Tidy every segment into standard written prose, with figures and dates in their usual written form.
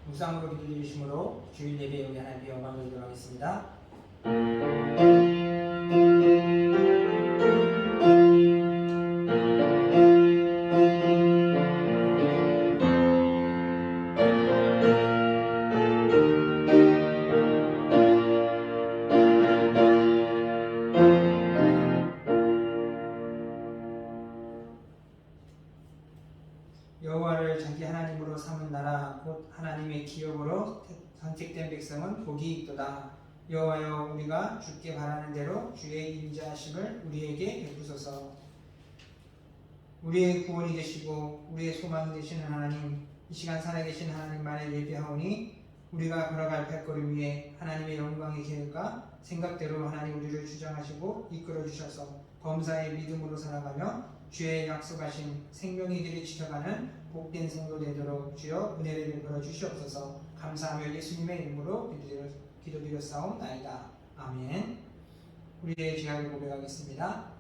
묵상으로 기도해 주심으로 주일 예배에 우리 하나님께 영광 돌리도록 하겠습니다. 여호와를 자기 하나님으로 삼은 나라 곧 하나님의 기업으로 선택된 백성은 복이 있도다. 여호와여, 우리가 주께 바라는 대로 주의 인자하심을 우리에게 베푸소서. 우리의 구원이 되시고 우리의 소망 되시는 하나님, 이 시간 살아계신 하나님만을 예배하오니 우리가 걸어갈 발걸음 위에 하나님의 영광의 계획과 생각대로 하나님 우리를 주장하시고 이끌어 주셔서 범사의 믿음으로 살아가며 주의 약속하신 생명의 길을 지켜가는 복된 성도 되도록 주여 은혜를 베풀어 주시옵소서. 감사하며 예수님의 이름으로 기도드렸사옵나이다. 아멘. 우리의 죄악을 고백하겠습니다.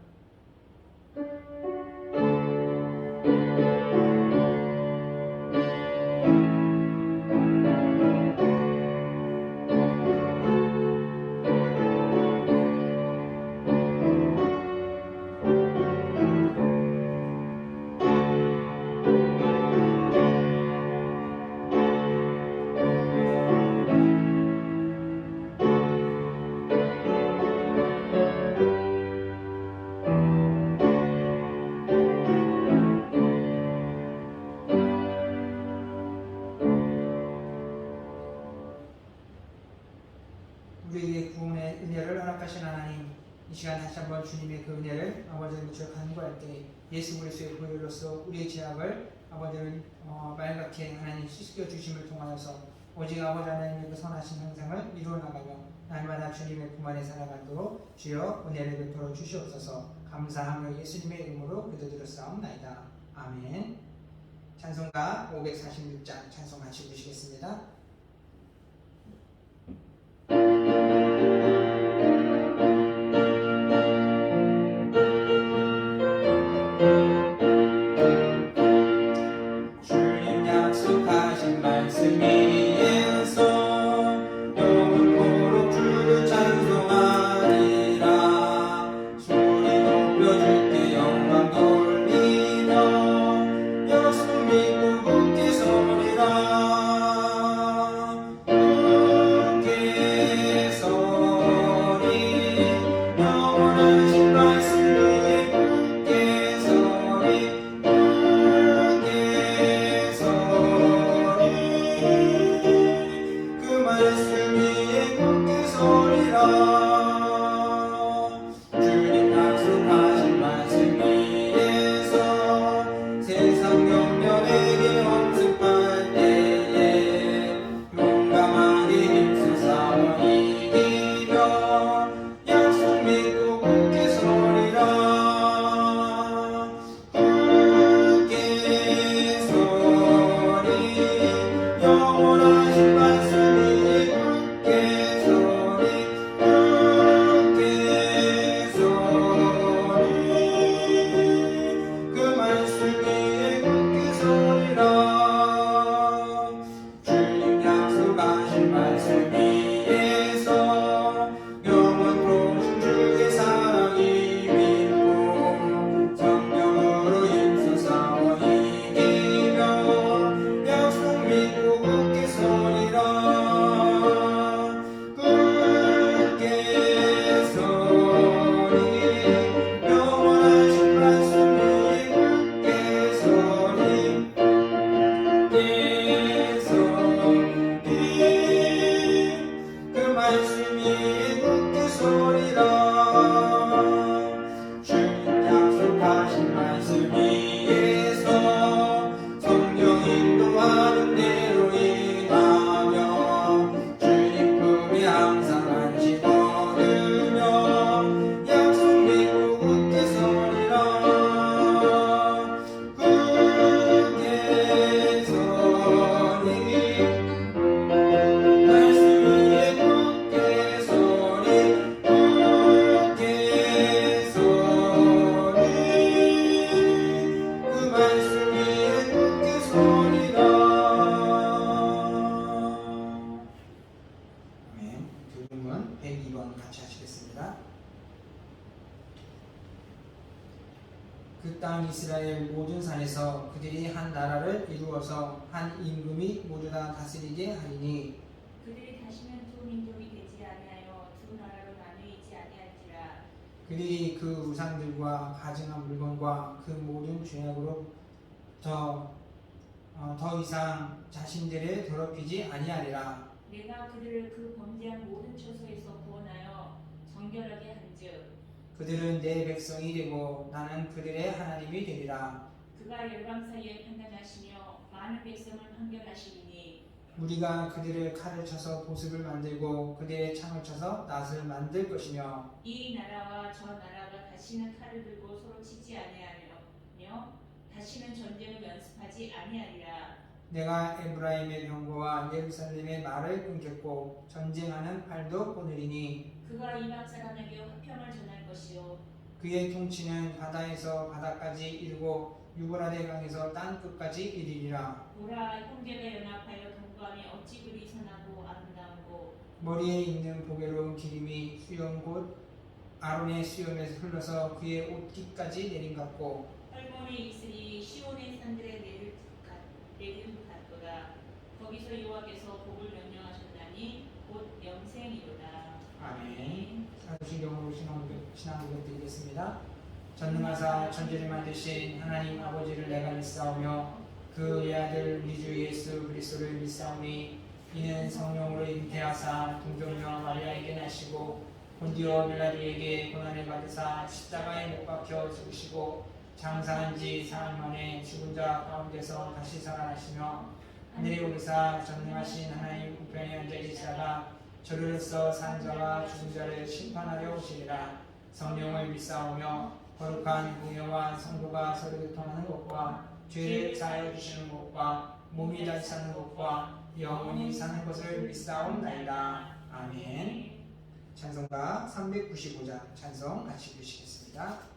우리에게 구원의 은혜를 허락하신 하나님, 이 시간 다시 한번 주님의 그 은혜를 아버지를 미쳐 간구할 때 예수 그리스도의 보혈로서 우리의 죄악을 아버지를 맑게 하나님 씻겨 주심을 통하여서 오직 아버지 하나님의 그 선하신 형상을 이루어 나가며 날마다 주님의 품 안에 살아가도록 주여 은혜를 베풀어 주시옵소서. 감사하며 예수님의 이름으로 기도드렸사옵나이다. 아멘. 찬송가 546장 찬송 같이 부르시겠습니다. 주님 약속하신 말씀 위에서 영원토록 주를 찬송하리라. 소리 높여줄게 영광 돌리며 예수 믿고 굳게 서리라. 굳게 서리 영원하신 말씀 위에 굳게 서리 굳게 서리 이스라엘 모든 산에서 그들이 한 나라를 이루어서 한 임금이 모두 다 다스리게 하리니 그들이 다시는 두 민족이 되지 아니하여 두 나라로 나누이지 아니할지라. 그들이 그 우상들과 가증한 물건과 그 모든 죄악으로 더 이상 자신들을 더럽히지 아니하리라. 내가 그들을 그 범죄한 모든 처소에서 구원하여 정결하게 한즉 그들은 내 백성이 되고 나는 그들의 하나님이 되리라. 그가 열방 사이에 판단하시며 많은 백성을 판결하시리니 우리가 그들의 칼을 쳐서 보습을 만들고 그들의 창을 쳐서 낫을 만들 것이며 이 나라와 저 나라가 다시는 칼을 들고 서로 치지 아니하며 다시는 전쟁을 연습하지 아니하리라. 내가 에브라임의 병거와 예루살렘의 말을 끊겠고 전쟁하는 팔도 끊으리니 그가 이방 사람에게 화평을 전할 것이요 그의 통치는 바다에서 바다까지 이르고 유브라데 강에서 땅 끝까지 이르리라. 보라, 형제가 연합하여 동거함이 어찌 그리 선하고 아름다운고 머리에 있는 보배로운 기름이 수염 곧 아론의 수염에서 흘러서 그의 옷깃까지 내린 같고 헐몬이 있으니 시온의 산들에 내릴 같도다. 거기서 여호와께서 복을 명령하셨나니 곧 영생이로다. 아멘. 사도신경으로 신앙고백 드리겠습니다. 전능하사 천지를 만드신 하나님 아버지를 내가 믿사오며 그 외아들 우리 주 예수 그리스도를 믿사오니 이는 성령으로 잉태하사 동정녀 마리아에게 나시고 본디오 빌라도에게 고난을 받으사 십자가에 못 박혀 죽으시고 장사한 지 사흘 만에 죽은 자 가운데서 다시 살아나시며 하늘에 오르사 전능하신 하나님 우편에 앉아 계시다가 저리로서 산 자와 죽은 자를 심판하려 오시리라. 성령을 믿사오며 거룩한 공예와 성도가 서로 교통하는 것과 죄를 사하여 주시는 것과 몸이 다시 사는 것과 영원히 사는 것을 믿사옵나이다. 아멘. 찬송가 395장 찬송 같이 부르시겠습니다.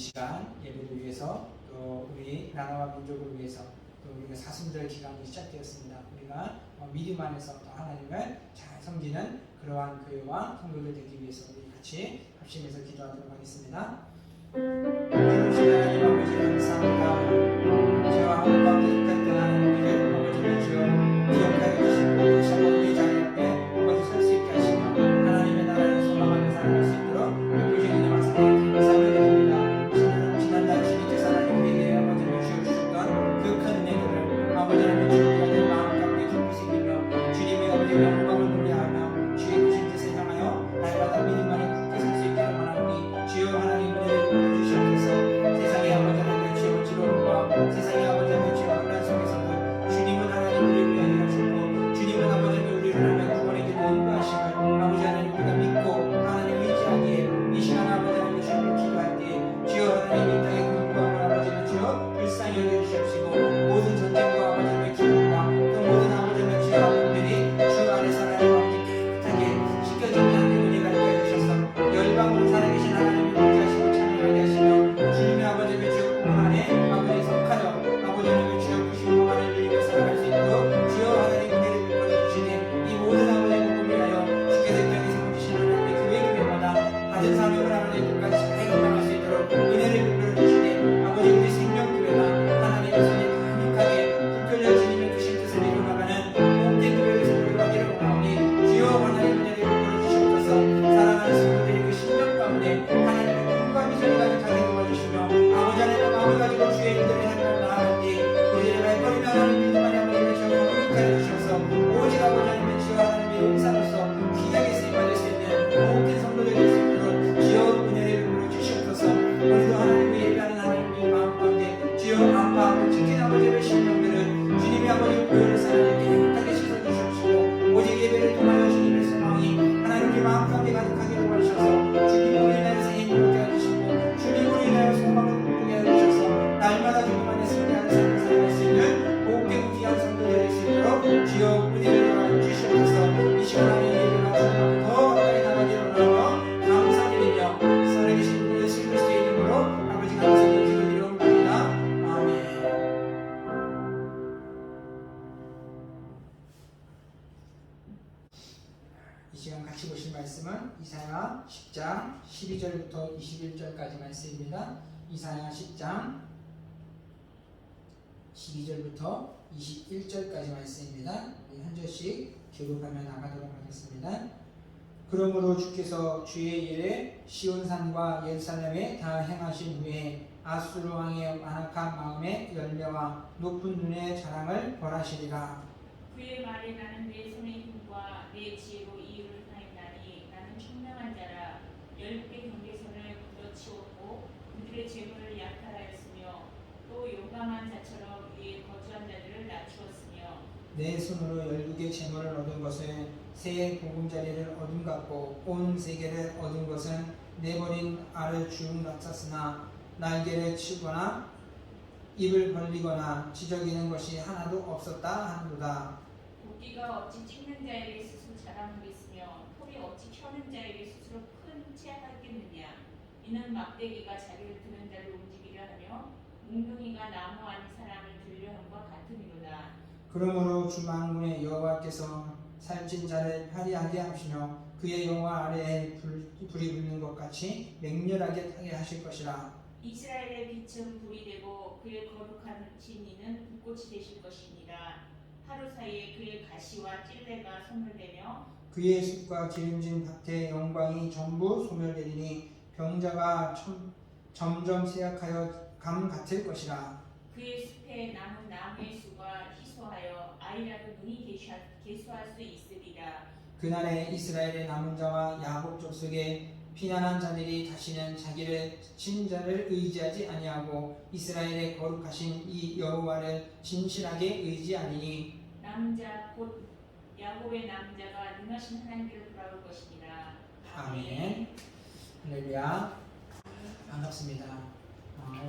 시간 예배를 위해서 또 우리 나라와 민족을 위해서 또 우리가 사순절 기간이 시작되었습니다. 우리가 믿음 안에서 또 하나님을 잘 섬기는 그러한 교회와 성도들 되기 위해서 우리 같이 합심해서 기도하도록 하겠습니다. 하나님 아버지 감사합니다. 저와 하나님 가운데 있던 하나님을 아버지 주여 기억하여 주시고 다시 한번 우리 자리 앞에 아버지 설 수 있게 하시며 하나님의 나라를 소망하며 살아갈 수 있도록 베푸시는 은혜 말씀에 감사를 드립니다. 지난달 주님께서 하나님에게 아버지를 주어주셨던 그 큰 은혜들을 아버지 하나님의 주님의 마음 가운데 깊이 새기며 주님의 아버지 영광을 노래하며 주의 크신 뜻을 향하여 날마다 믿음 안에 굳게 설 수 있게 원하오니 주여 하나님 은혜를 부어주시옵소서. 세상의 아버지 하나님의 주여 지로움과 세상의 아버지 하나님의 주여 혼란 속에서도 주님은 하나님 우리를 위하여 하셨고 주님은 아버지 하나님 우리를 하나님 구원의 길로 인도하심을 아버지 하나님 우리가 믿고 하나님 의지하기에 이 시간 아버지 하나님 주님을 기도할 때에 주여 하나님 이 땅의 공부함을 아버지 하나님 주여 불쌍히 여겨주시옵시고 모든 전쟁과 아버지 하나님의 기쁨과 또 모든 아버지 하나님의 주여 아픔들이 주 안에서 하나님 아버지 깨끗하게 씻겨지는 하나님의 은혜가 있게 해주셔서 열방으로 살아계신 하나님을 인자하시고 찬양하게 하시며 주님의 아버지 하나님의 주여 꿈 안에 아버지 속하여 아버지 하나님의 주여 크신 꿈 안에 누리며 살아갈 수 있도록 주여 하나님 은혜를 베풀어주시니 이 모든 아버지 꿈을 위하여 주께서 경에 세워주신 하나님의 교회마다 받은 사명을 하나님 끝까지 잘 감당할 수 있도록 은혜를 베풀어주시니 아버지 우리 생명교회가 하나님의 손에 강력하게 붙들려 주님의 크신 뜻을 이루어나가는 복된 교회를 세우기를 원하오니 주여 하나님 은혜를 베풀어주시옵소서. 사랑하는 성도들이 그 신령 가운데 하나님의 꿈과 비전을 가득하게 도와주시며 아버지 하나님의 마음을 가지고 주의 일들을 하나님 나아갈 때 우리들의 발걸음이 하나님 믿음만이 아버지의 주여 함께 해주셔서 오직 아버지 하나님의 주여 하나님의 용사로서 귀하게 쓰임받을 수 있는 복된 성도들이 될 수 있도록 주여 은혜를 베풀어주시옵소서. 오늘도 하나님을 예배하는 하나님의 마음 가운데 주여 아파하고 지킨 아버지의 신령들은 주님의 아버지 교회를 사랑하여 깨끗하게 씻어주시옵시고 오직 예배를 통하여 주님의 소망이 하나님의 마음 가운데 가득하게 도와주셔서 주님으로 인하여 생명을 얻게 해주시고 주님으로 인하여 소망을 꿈꾸게 해주셔서 날마다 주님 안에 승리하는 삶을 살아갈 수 있는 복된 귀한 성도들이 될 수 있도록 주여 은혜를 더하여 주시옵소서. 이 시간 안에 예배가 주님 앞에 더 가까이 나가기를 원하며 감사드리며 살아계신 예수 그리스도의 이름으로 아버지 감사를 기도드리옵나이다. 아멘. 이 시간 같이 보실 말씀은 이사야 10장 12절부터 21절까지 말씀입니다. 이사야 10장 12절부터 21절까지 말씀입니다. 한 절씩 교독하며 나가도록 하겠습니다. 그러므로 주께서 주의 일에 시온산과 예루살렘에 다 행하신 후에 아수르 왕의 완악한 마음의 열매와 높은 눈의 자랑을 벌하시리라. 그의 말에 나는 내 손의 힘과 내 지혜로 이유를 하였나니 나는 청명한 자라. 10개 경계선을 굳어치웠고 그들의 재물을 약탈하였으며 또 용감한 자처럼 위에 거주한 자들을 낮추었으며 내 손으로 12개 재물을 얻은 것은 새 보금자리를 얻은 같고 온 세계를 얻은 것은 내버린 알을 쭉 낮췄으나 날개를 치거나 입을 벌리거나 지저귀는 것이 하나도 없었다 하는도다. 도끼가 어찌 찍는 자에게 스스로 자랑하겠으며 톱이 어찌 켜는 자에게 스스로 큰 채 하겠느냐. 이는 막대기가 자기를 드는 자를 움직이려 하며 몽둥이가 나무 안의 사람을 들려 함과 같음이로다. 그러므로 주 만군의 여호와께서 살찐 자를 화려하게 하시며 그의 영화 아래에 불이 붙는 것 같이 맹렬하게 타게 하실 것이라. 이스라엘의 빛은 불이 되고 그의 거룩한 진이는 불꽃이 되실 것이니라. 하루 사이에 그의 가시와 찔레가 소멸되며 그의 숲과 기름진 밭의 영광이 전부 소멸되리니 병자가 점점 쇠약하여 감 같을 것이라. 그의 숲에 남은 나무의 수가 희소하여 아이라도 능히 계수할 수 있으리라. 그날에 이스라엘의 남은 자와 야곱 족속에 피난한 자들이 다시는 자기를 친 자를 의지하지 아니하고 이스라엘의 거룩하신 이 여호와를 진실하게 의지하리니 남은 자 곧 야곱의 남자가 능하신 하나님께로 돌아올 것이니라. 아멘. 할렐루야. 반갑습니다.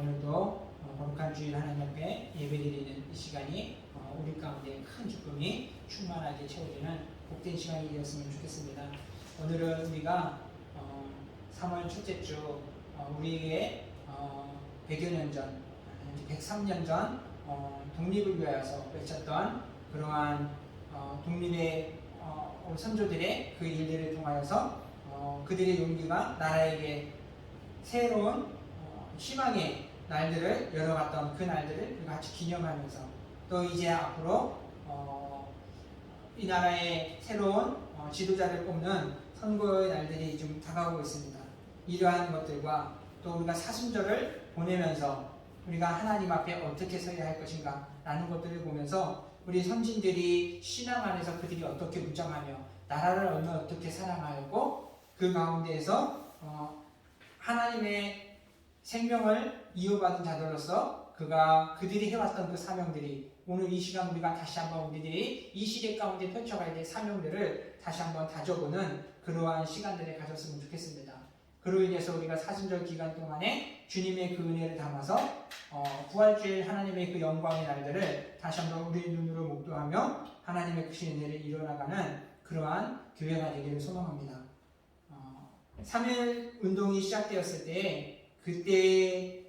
오늘도 거룩한 주일 하나님 앞에 예배드리는 이 시간이 우리 가운데 큰 기쁨이 충만하게 채워지는 복된 시간이 되었으면 좋겠습니다. 오늘은 우리가 3월 첫째 주 우리의 100여 년 전, 103년 전 독립을 위하여서 외쳤던 그러한 독립의 선조들의 그 일들을 통하여서 그들의 용기가 나라에게 새로운 희망의 날들을 열어갔던 그 날들을 같이 기념하면서 또 이제 앞으로 이 나라의 새로운 지도자를 뽑는 선거의 날들이 좀 다가오고 있습니다. 이러한 것들과 또 우리가 사순절을 보내면서 우리가 하나님 앞에 어떻게 서야 할 것인가 라는 것들을 보면서 우리 선진들이 신앙 안에서 그들이 어떻게 무장하며 나라를 얼마나 어떻게 사랑하고 그 가운데에서 하나님의 생명을 이어받은 자들로서 그들이 해왔던 그 사명들이 오늘 이 시간 우리가 다시 한번 우리들이 이 시대 가운데 펼쳐가야 될 사명들을 다시 한번 다져보는 그러한 시간들을 가졌으면 좋겠습니다. 그로 인해서 우리가 사순절 기간 동안에 주님의 그 은혜를 담아서 부활주일 하나님의 그 영광의 날들을 다시 한번 우리 눈으로 목도하며 하나님의 그 은혜를 이뤄나가는 그러한 교회가 되기를 소망합니다. 3.1 운동이 시작되었을 때 그때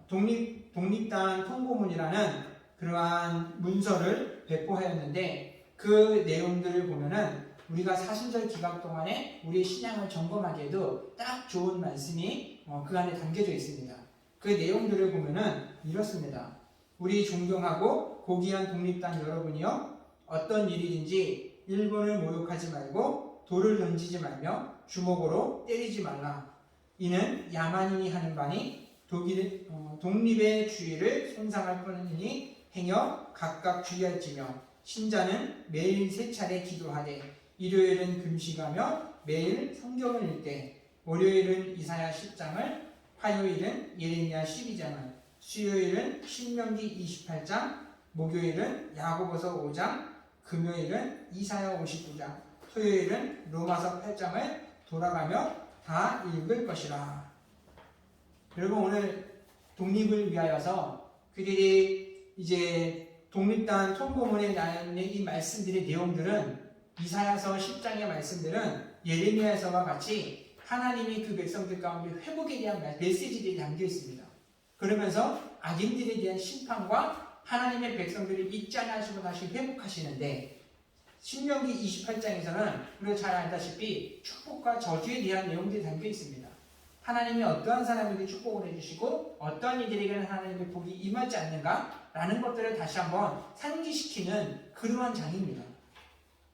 독립당 통보문이라는 그러한 문서를 배포하였는데 그 내용들을 보면은 우리가 사순절 기간 동안에 우리의 신앙을 점검하기에도 딱 좋은 말씀이 그 안에 담겨져 있습니다. 그 내용들을 보면은 이렇습니다. 우리 존경하고 고귀한 독립당 여러분이요, 어떤 일이든지 일본을 모욕하지 말고 돌을 던지지 말며 주먹으로 때리지 말라. 이는 야만인이 하는 바니 독립의 주의를 손상할 뿐이니 행여 각각 주의할지며 신자는 매일 3차례 기도하되 일요일은 금식하며 매일 성경을 읽되 월요일은 이사야 10장을 화요일은 예레미야 12장을 수요일은 신명기 28장 목요일은 야고보서 5장 금요일은 이사야 59장 토요일은 로마서 8장을 돌아가며 다 읽을 것이라. 여러분, 오늘 독립을 위하여서 그들이 이제 독립당 통보문에 나오는 이 말씀들의 내용들은 이사야서 10장의 말씀들은 예레미야서와 같이 하나님이 그 백성들 가운데 회복에 대한 메시지들이 담겨 있습니다. 그러면서 악인들에 대한 심판과 하나님의 백성들을 잊지 않으시고 다시 회복하시는데, 신명기 28장에서는 우리가 잘 알다시피 축복과 저주에 대한 내용들이 담겨 있습니다. 하나님이 어떠한 사람에게 축복을 해주시고 어떠한 이들에게는 하나님의 복이 임하지 않는가 라는 것들을 다시 한번 상기시키는 그러한 장입니다.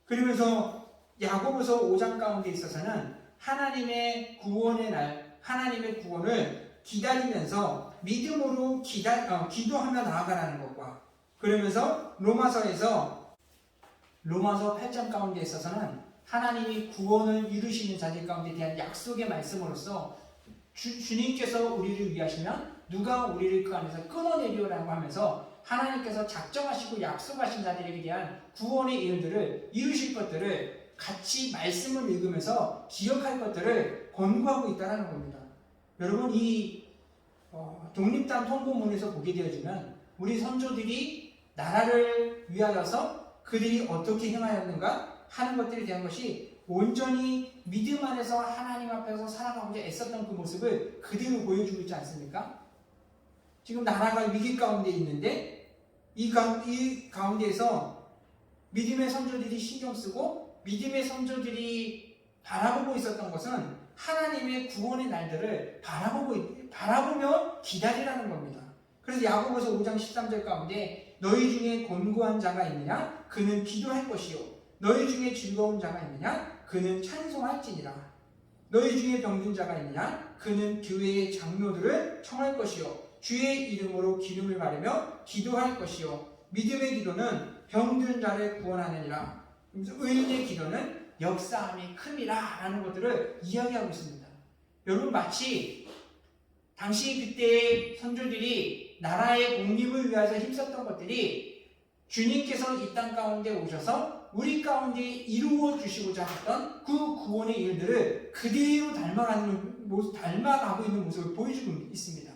그러면서 야고보서 5장 가운데 있어서는 하나님의 구원의 날, 하나님의 구원을 기다리면서 믿음으로 기도하며 나아가라는 것과, 그러면서 로마서 8장 가운데 있어서는 하나님이 구원을 이루시는 자들 가운데 대한 약속의 말씀으로서 주님께서 우리를 위하시면 누가 우리를 그 안에서 끊어내리오라고 하면서 하나님께서 작정하시고 약속하신 자들에게 대한 구원의 일들을 이루실 것들을 같이 말씀을 읽으면서 기억할 것들을 권고하고 있다는 겁니다. 여러분, 이 독립당 통보문에서 보게 되어지면 우리 선조들이 나라를 위하여서 그들이 어떻게 행하였는가 하는 것들에 대한 것이 온전히 믿음 안에서 하나님 앞에서 살아가고자 애썼던 그 모습을 그대로 보여주고 있지 않습니까? 지금 나라가 위기 가운데 있는데 이 가운데에서 믿음의 선조들이 신경 쓰고 믿음의 선조들이 바라보고 있었던 것은 하나님의 구원의 날들을 바라보며 기다리라는 겁니다. 그래서 야고보서 5장 13절 가운데 너희 중에 권고한 자가 있느냐? 그는 기도할 것이요. 너희 중에 즐거운 자가 있느냐? 그는 찬송할지니라. 너희 중에 병든 자가 있느냐? 그는 교회의 장로들을 청할 것이요. 주의 이름으로 기름을 바르며 기도할 것이요. 믿음의 기도는 병든 자를 구원하느니라. 의인의 기도는 역사함이 큼이라 라는 것들을 이야기하고 있습니다. 여러분, 마치 당시 그때의 선조들이 나라의 독립을 위해서 힘썼던 것들이 주님께서 이 땅 가운데 오셔서 우리 가운데 이루어 주시고자 했던 그 구원의 일들을 그대로 닮아가고 있는 모습을 보여주고 있습니다.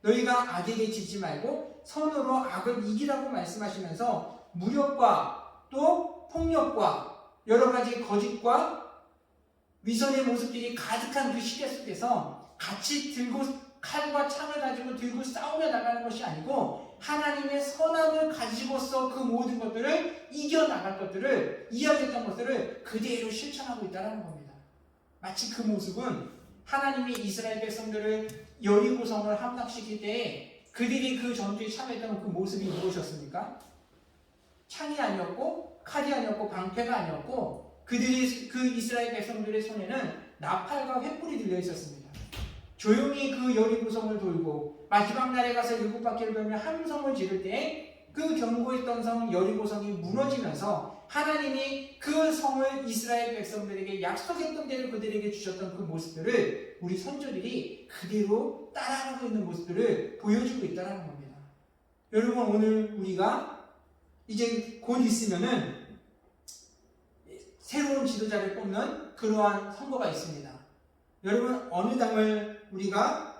너희가 악에게 지지 말고 선으로 악을 이기라고 말씀하시면서 무력과 또 폭력과 여러 가지 거짓과 위선의 모습들이 가득한 그 시대 속에서 같이 들고 칼과 창을 가지고 들고 싸우며 나가는 것이 아니고 하나님의 선함을 가지고서 그 모든 것들을 이겨나갈 것들을 이야기했던 것들을 그대로 실천하고 있다는 겁니다. 마치 그 모습은 하나님이 이스라엘 백성들을 여리고성을 함락시킬 때에 그들이 그 전투에 참여했던 그 모습이 무엇이었습니까? 창이 아니었고 칼이 아니었고 방패가 아니었고 그들이 그 이스라엘 백성들의 손에는 나팔과 횃불이 들려 있었습니다. 조용히 그 여리고성을 돌고 마지막 날에 가서 7바퀴를 돌며 함성을 지를 때 그 견고했던 성 여리고성이 무너지면서 하나님이 그 성을 이스라엘 백성들에게 약속했던 대로 그들에게 주셨던 그 모습들을 우리 선조들이 그대로 따라가고 있는 모습들을 보여주고 있다는 겁니다. 여러분, 오늘 우리가 이제 곧 있으면은 새로운 지도자를 뽑는 그러한 선거가 있습니다. 여러분, 어느 당을 우리가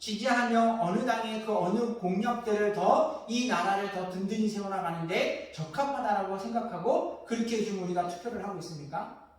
지지하며 어느 당의 그 어느 공약들을 더 이 나라를 더 든든히 세워나가는데 적합하다라고 생각하고 그렇게 지금 우리가 투표를 하고 있습니까?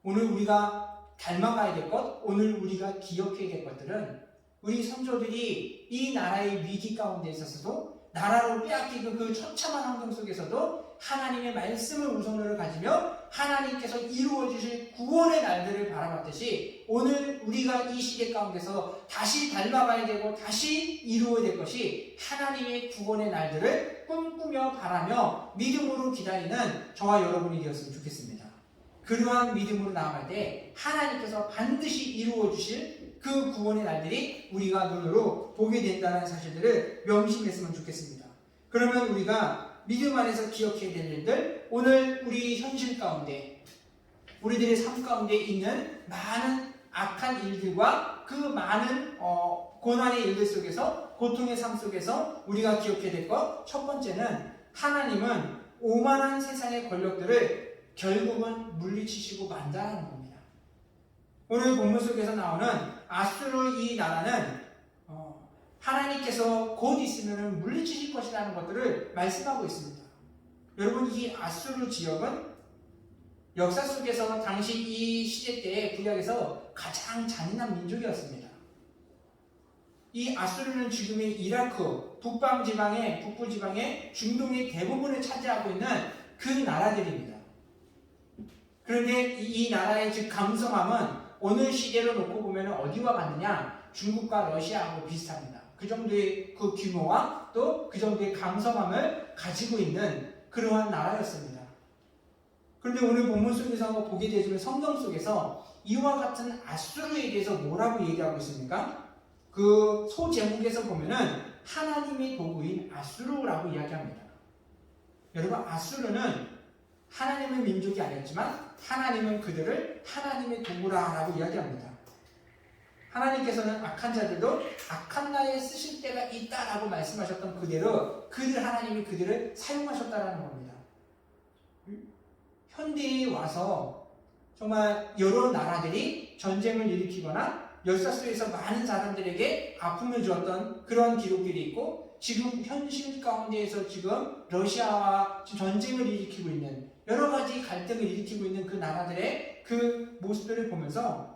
오늘 우리가 닮아가야 될 것, 오늘 우리가 기억해야 될 것들은 우리 선조들이 이 나라의 위기 가운데 있어서도 나라로 빼앗기고 그 처참한 환경 속에서도 하나님의 말씀을 우선으로 가지며 하나님께서 이루어 주실 구원의 날들을 바라봤듯이 오늘 우리가 이 시대 가운데서 다시 닮아가야 되고 다시 이루어야 될 것이 하나님의 구원의 날들을 꿈꾸며 바라며 믿음으로 기다리는 저와 여러분이 되었으면 좋겠습니다. 그러한 믿음으로 나아갈 때 하나님께서 반드시 이루어 주실 그 구원의 날들이 우리가 눈으로 보게 된다는 사실들을 명심했으면 좋겠습니다. 그러면 우리가 믿음 안에서 기억해야 될 일들, 오늘 우리 현실 가운데 우리들의 삶 가운데 있는 많은 악한 일들과 그 많은 고난의 일들 속에서 고통의 삶 속에서 우리가 기억해야 될 것, 첫 번째는 하나님은 오만한 세상의 권력들을 결국은 물리치시고 만다라는 겁니다. 오늘 본문 속에서 나오는 아수르 이 나라는 하나님께서 곧 있으면 물리치실 것이라는 것들을 말씀하고 있습니다. 여러분, 이 아수르 지역은 역사 속에서 당시 이 시대 때의 구약에서 가장 잔인한 민족이었습니다. 이 아수르는 지금의 이라크, 북부 지방의 중동의 대부분을 차지하고 있는 그 나라들입니다. 그런데 이 나라의 즉 강성함은 오늘 시대로 놓고 보면 어디와 같느냐? 중국과 러시아하고 비슷합니다. 그 정도의 그 규모와 또 그 정도의 강성함을 가지고 있는 그러한 나라였습니다. 그런데 오늘 본문 속에서 보게 되지만 성경 속에서 이와 같은 아수르에 대해서 뭐라고 얘기하고 있습니까? 그 소제목에서 보면은 하나님의 도구인 아수르라고 이야기합니다. 여러분, 아수르는 하나님의 민족이 아니었지만 하나님은 그들을 하나님의 도구라고 이야기합니다. 하나님께서는 악한 자들도 악한 날에 쓰실 때가 있다라고 말씀하셨던 그대로 하나님이 그들을 사용하셨다라는 겁니다. 현대에 와서 정말 여러 나라들이 전쟁을 일으키거나 역사 속에서 많은 사람들에게 아픔을 주었던 그런 기록들이 있고 지금 현실 가운데에서 지금 러시아와 전쟁을 일으키고 있는 여러 가지 갈등을 일으키고 있는 그 나라들의 그 모습들을 보면서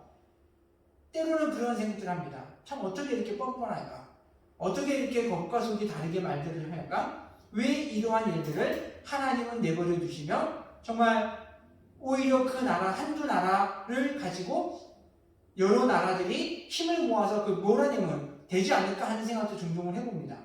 때로는 그런 생각들을 합니다. 참 어떻게 이렇게 뻔뻔할까? 어떻게 이렇게 겉과 속이 다르게 말들을 할까? 왜 이러한 일들을 하나님은 내버려 두시며 정말 오히려 그 나라 한두 나라를 가지고 여러 나라들이 힘을 모아서 그 몰아내면 되지 않을까 하는 생각도 종종 해봅니다.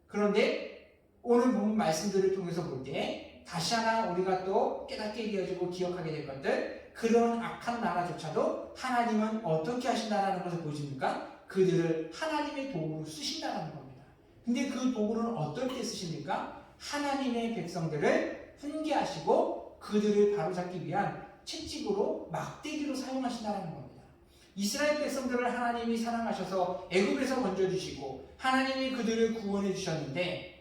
그런데 오늘 본 말씀들을 통해서 볼 때 다시 하나 우리가 또 깨닫게 되어지고 기억하게 될 것들, 그런 악한 나라조차도 하나님은 어떻게 하신다라는 것을 보여줍니까? 그들을 하나님의 도구로 쓰신다는 겁니다. 근데 그 도구는 어떨 때 쓰십니까? 하나님의 백성들을 훈계하시고 그들을 바로잡기 위한 채찍으로 막대기로 사용하신다는 겁니다. 이스라엘 백성들을 하나님이 사랑하셔서 애굽에서 건져주시고 하나님이 그들을 구원해 주셨는데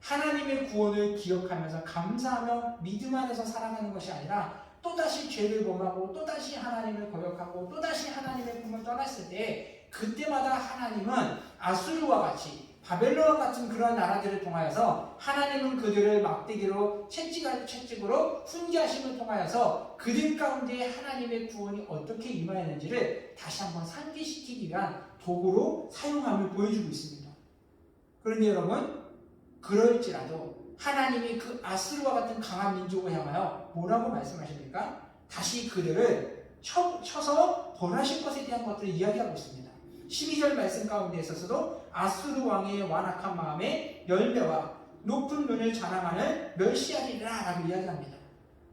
하나님의 구원을 기억하면서 감사하며 믿음 안에서 살아가는 것이 아니라 또다시 죄를 범하고 또다시 하나님을 거역하고 또다시 하나님의 품을 떠났을 때 그때마다 하나님은 아수르와 같이 바벨론과 같은 그런 나라들을 통하여서 하나님은 그들을 막대기로 채찍으로 훈계하심을 통하여서 그들 가운데 하나님의 구원이 어떻게 임하였는지를 다시 한번 상기시키기 위한 도구로 사용함을 보여주고 있습니다. 그런데 여러분, 그럴지라도 하나님이 그 아수르와 같은 강한 민족을 향하여 뭐라고 말씀하십니까? 다시 그들을 쳐서 벌하실 것에 대한 것들을 이야기하고 있습니다. 12절 말씀 가운데 있어서도 아수르 왕의 완악한 마음에 열매와 높은 눈을 자랑하는 멸시하리라 라고 이야기합니다.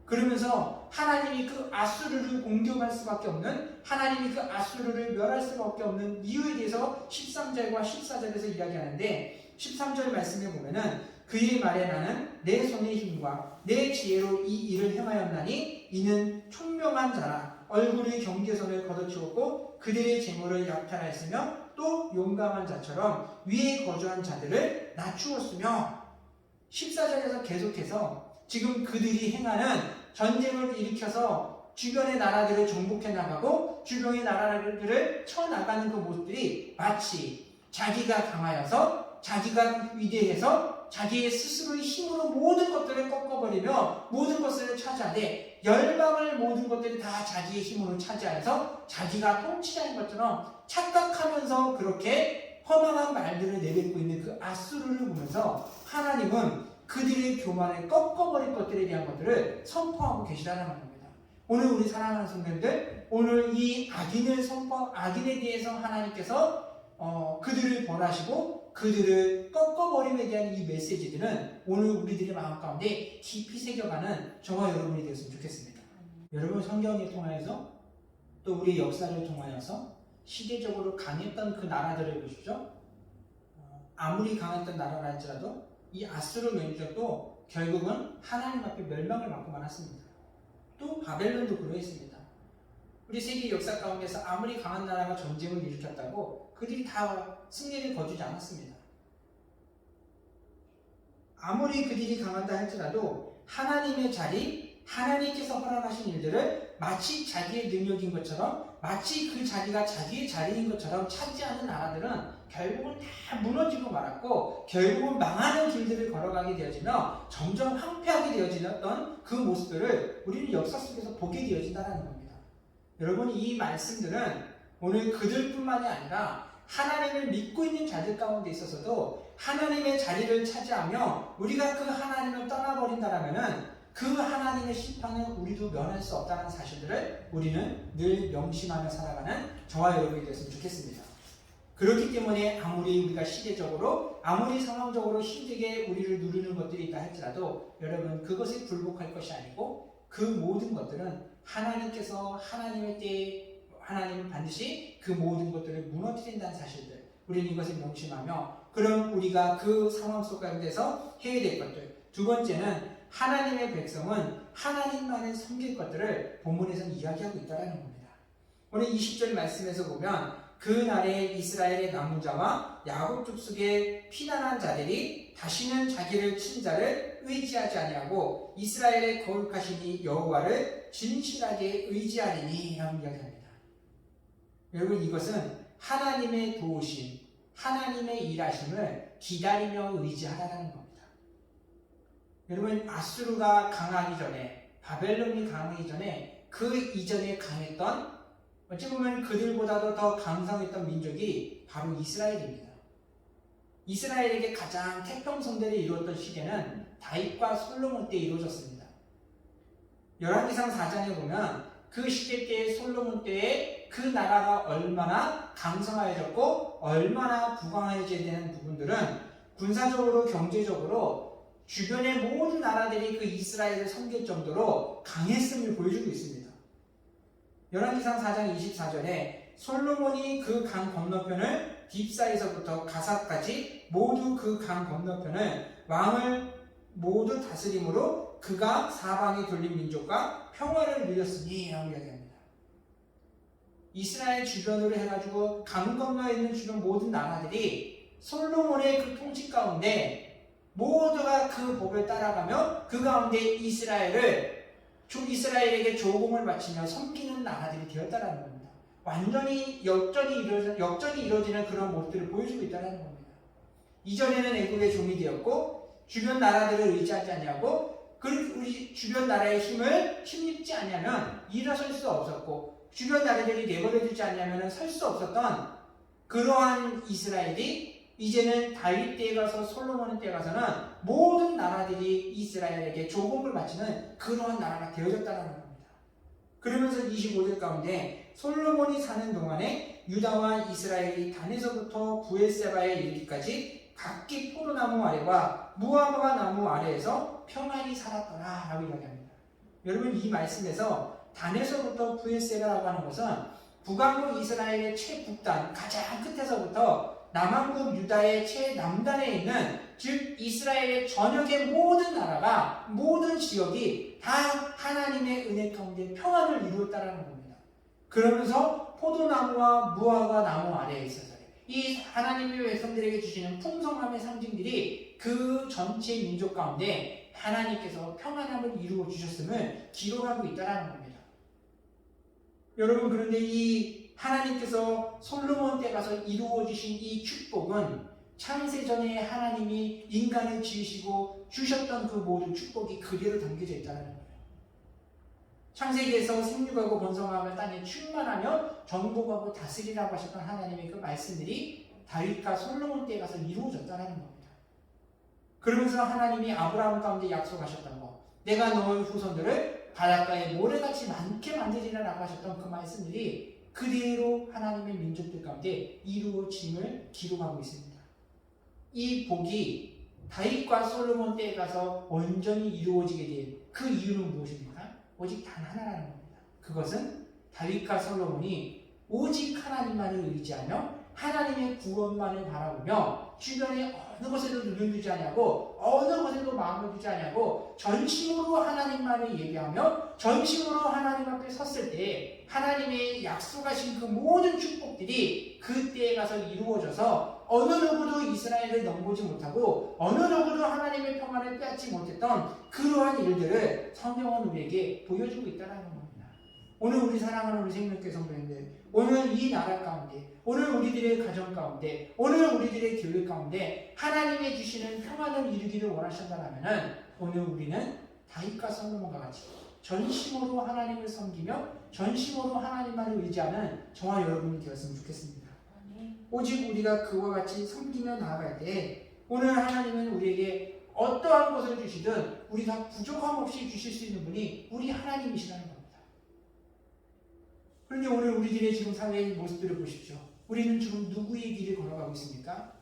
그러면서 하나님이 그 아수르를 공격할 수밖에 없는, 하나님이 그 아수르를 멸할 수밖에 없는 이유에 대해서 13절과 14절에서 이야기하는데, 13절 말씀에 보면은 그의 말에 나는 내 손의 힘과 내 지혜로 이 일을 행하였나니 이는 총명한 자라 얼굴의 경계선을 걷어치웠고 그들의 재물을 약탈하였으며 또 용감한 자처럼 위에 거주한 자들을 낮추었으며, 14절에서 계속해서 지금 그들이 행하는 전쟁을 일으켜서 주변의 나라들을 정복해 나가고 주변의 나라들을 쳐나가는 그 모습들이 마치 자기가 강하여서 자기가 위대해서 자기의 스스로의 힘으로 모든 것들을 꺾어버리며 모든 것을 차지하되 열방을 모든 것들이 다 자기의 힘으로 차지하여서 자기가 통치자인 것처럼 착각하면서 그렇게 허망한 말들을 내뱉고 있는 그 아수르를 보면서 하나님은 그들의 교만을 꺾어버릴 것들에 대한 것들을 선포하고 계시다는 겁니다. 오늘 우리 사랑하는 성도님들, 오늘 이 악인에 대해서 하나님께서 그들을 벌하시고 그들을 꺾어버림에 대한 이 메시지들은 오늘 우리들의 마음 가운데 깊이 새겨가는 저와 여러분이 되었으면 좋겠습니다. 여러분, 성경을 통하여서 또 우리 역사를 통하여서 시대적으로 강했던 그 나라들을 보십시오. 아무리 강했던 나라라 할지라도 이 아수르 민족도 결국은 하나님 앞에 멸망을 맞고 말았습니다. 또 바벨론도 그러했습니다. 우리 세계 역사 가운데서 아무리 강한 나라가 전쟁을 일으켰다고 그들이 다 승리를 거두지 않았습니다. 아무리 그들이 강하다 할지라도 하나님의 자리, 하나님께서 허락하신 일들을 마치 자기의 능력인 것처럼, 마치 그 자리가 자기의 자리인 것처럼 차지하는 나라들은 결국은 다 무너지고 말았고 결국은 망하는 길들을 걸어가게 되어지며 점점 황폐하게 되어지던 그 모습들을 우리는 역사 속에서 보게 되어진다는 겁니다. 여러분, 이 말씀들은 오늘 그들뿐만이 아니라 하나님을 믿고 있는 자들 가운데 있어서도 하나님의 자리를 차지하며 우리가 그 하나님을 떠나버린다라면은 그 하나님의 심판은 우리도 면할 수 없다는 사실들을 우리는 늘 명심하며 살아가는 저와 여러분이 되었으면 좋겠습니다. 그렇기 때문에 아무리 우리가 시대적으로 아무리 상황적으로 힘들게 우리를 누르는 것들이 있다 할지라도 여러분, 그것에 굴복할 것이 아니고 그 모든 것들은 하나님께서 하나님의 때에 하나님은 반드시 그 모든 것들을 무너뜨린다는 사실들, 우리는 이것을 명심하며 그럼 우리가 그 상황 속 가운데서 해야 될 것들. 두 번째는 하나님의 백성은 하나님만을 섬길 것들을 본문에서는 이야기하고 있다는 겁니다. 오늘 20절 말씀에서 보면 그날에 이스라엘의 남은 자와 야곱 족속의 피난한 자들이 다시는 자기를 친 자를 의지하지 아니하고 이스라엘의 거룩하신 여호와를 진실하게 의지하리니 라고 이야기합니다. 여러분, 이것은 하나님의 도우심, 하나님의 일하심을 기다리며 의지하라는 겁니다. 여러분, 아수르가 강하기 전에, 바벨론이 강하기 전에 그 이전에 강했던, 어찌 보면 그들보다도 더 강성했던 민족이 바로 이스라엘입니다. 이스라엘에게 가장 태평성대를 이루었던 시대는 다윗과 솔로몬 때 이루어졌습니다. 열왕기상 4장에 보면 그 시대 때의 솔로몬 때의 그 나라가 얼마나 강성하여졌고 얼마나 부강해져야 되는 부분들은 군사적으로, 경제적으로 주변의 모든 나라들이 그 이스라엘을 섬길 정도로 강했음을 보여주고 있습니다. 열왕기상 4장 24절에 솔로몬이 그 강 건너편을 딥사에서부터 가사까지 모두 그 강 건너편을 왕을 모두 다스림으로 그가 사방에 돌린 민족과 평화를 누렸으니 라고 이야기합니다. 이스라엘 주변으로 해가지고 강 건너에 있는 주변 모든 나라들이 솔로몬의 그 통치 가운데 모두가 그 법을 따라가며 그 가운데 이스라엘에게 조공을 바치며 섬기는 나라들이 되었다는 겁니다. 완전히 역전이 이루어지는 그런 모습들을 보여주고 있다는 겁니다. 이전에는 애굽의 종이 되었고 주변 나라들을 의지하지 아니하고 우리 주변 나라의 힘을 힘입지 아니하면 일어설 수 없었고 주변 나라들이 내버려두지 아니하면 설 수 없었던 그러한 이스라엘이 이제는 다윗 때에 가서 솔로몬 때에 가서는 모든 나라들이 이스라엘에게 조공을 바치는 그러한 나라가 되어졌다는 겁니다. 그러면서 25절 가운데 솔로몬이 사는 동안에 유다와 이스라엘이 단에서부터 브엘세바에 이르기까지 각기 포도나무 아래와 무화과 나무 아래에서 평안히 살았더라 라고 이야기합니다. 여러분 이 말씀에서 단에서부터 브엘세바라고 하는 것은 북왕국 이스라엘의 최북단 가장 끝에서부터 남왕국 유다의 최남단에 있는 즉 이스라엘의 전역의 모든 나라가 모든 지역이 다 하나님의 은혜 가운데 평안을 이루었다는 겁니다. 그러면서 포도나무와 무화과 나무 아래에 있어서 이 하나님의 백성들에게 주시는 풍성함의 상징들이 그 전체 민족 가운데 하나님께서 평안함을 이루어 주셨음을 기록하고 있다는 겁니다. 여러분 그런데 이 하나님께서 솔로몬 때 가서 이루어 주신 이 축복은 창세전에 하나님이 인간을 지으시고 주셨던 그 모든 축복이 그대로 담겨져 있다는 거예요. 창세기에서 생육하고 번성하며 땅에 충만하며 정복하고 다스리라고 하셨던 하나님의 그 말씀들이 다윗과 솔로몬 때에 가서 이루어졌다는 겁니다. 그러면서 하나님이 아브라함 가운데 약속하셨던 거, 내가 너의 후손들을 바닷가에 모래같이 많게 만들리라라고 하셨던 그 말씀들이 그대로 하나님의 민족들 가운데 이루어짐을 기록하고 있습니다. 이 복이 다윗과 솔로몬 때에 가서 온전히 이루어지게 된 그 이유는 무엇입니까? 오직 단 하나라는 겁니다. 그것은 다윗과 솔로몬이 오직 하나님만을 의지하며 하나님의 구원만을 바라보며 주변에 어느 것에도 눈을 두지 아니하고 어느 것에도 마음을 두지 아니하고 전심으로 하나님만을 예배하며 전심으로 하나님 앞에 섰을 때 하나님의 약속하신 그 모든 축복들이 그때에 가서 이루어져서 어느 누구도 이스라엘을 넘보지 못하고 어느 누구도 하나님의 평안을 빼앗지 못했던 그러한 일들을 성경은 우리에게 보여주고 있다는 겁니다. 오늘 우리 사랑하는 우리 생명교회 성도님들, 오늘 이 나라 가운데, 오늘 우리들의 가정 가운데, 오늘 우리들의 교회 가운데 하나님의 주시는 평안을 이루기를 원하신다면 오늘 우리는 다윗과 솔로몬과 같이 전심으로 하나님을 섬기며 전심으로 하나님만을 의지하는 저와 여러분이 되었으면 좋겠습니다. 오직 우리가 그와 같이 섬기며 나아갈 때 오늘 하나님은 우리에게 어떠한 것을 주시든 우리가 부족함 없이 주실 수 있는 분이 우리 하나님이시라는 겁니다. 그런데 오늘 우리들의 지금 사회의 모습들을 보십시오. 우리는 지금 누구의 길을 걸어가고 있습니까?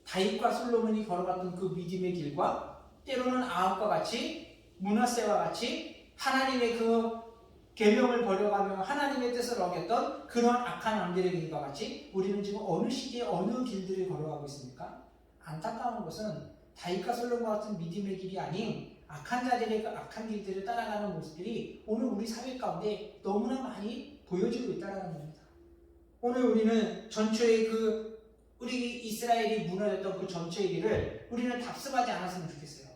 다윗과 솔로몬이 걸어갔던 그 믿음의 길과 때로는 아합과 같이 므낫세와 같이 하나님의 그 계명을 버려가며 하나님의 뜻을 어겼던 그런 악한 왕들의 길과 같이 우리는 지금 어느 시기에 어느 길들을 걸어가고 있습니까? 안타까운 것은 다윗과 솔로몬 같은 믿음의 길이 아닌 악한 자들의 그 악한 길들을 따라가는 모습들이 오늘 우리 사회 가운데 너무나 많이 보여지고 있다는 겁니다. 오늘 우리는 전초의 우리 이스라엘이 무너졌던 그 전초의 길을 우리는 답습하지 않았으면 좋겠어요.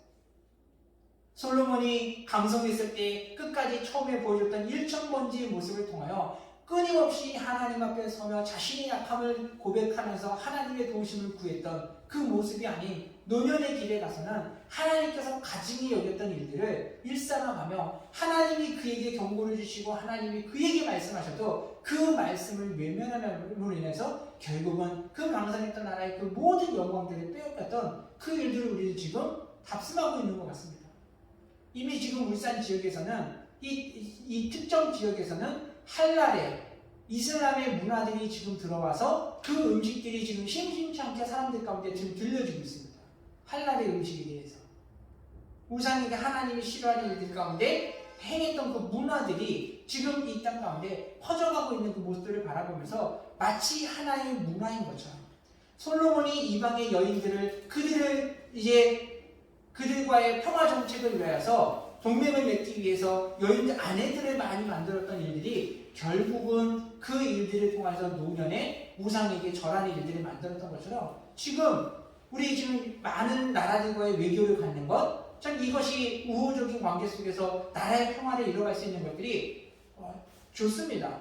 솔로몬이 강성했을 때 끝까지 처음에 보여줬던 1,000번지의 모습을 통하여 끊임없이 하나님 앞에 서며 자신의 약함을 고백하면서 하나님의 도우심을 구했던 그 모습이 아닌 노년의 길에 가서는 하나님께서 가증히 여겼던 일들을 일삼아가며 하나님이 그에게 경고를 주시고 하나님이 그에게 말씀하셔도 그 말씀을 외면함으로 인해서 결국은 그 강성했던 나라의 그 모든 영광들을 빼앗겼던 그 일들을 우리는 지금 답습하고 있는 것 같습니다. 이미 지금 울산 지역에서는 이 특정 지역에서는 할랄에 이슬람의 문화들이 지금 들어와서 그 음식들이 지금 심심치 않게 사람들 가운데 지금 들려지고 있습니다. 할랄의 음식에 대해서 우상에게 하나님이 싫어하는 일들 가운데 행했던 그 문화들이 지금 이 땅 가운데 퍼져가고 있는 그 모습들을 바라보면서 마치 하나의 문화인 것처럼 솔로몬이 이방의 여인들을 그들과의 평화 정책을 위하여서 동맹을 맺기 위해서 여인들 아내들을 많이 만들었던 일들이 결국은 그 일들을 통해서 노년에 우상에게 절하는 일들을 만들었던 것처럼 지금 우리 지금 많은 나라들과의 외교를 갖는 것 참 이것이 우호적인 관계 속에서 나라의 평화를 이뤄갈 수 있는 것들이 좋습니다.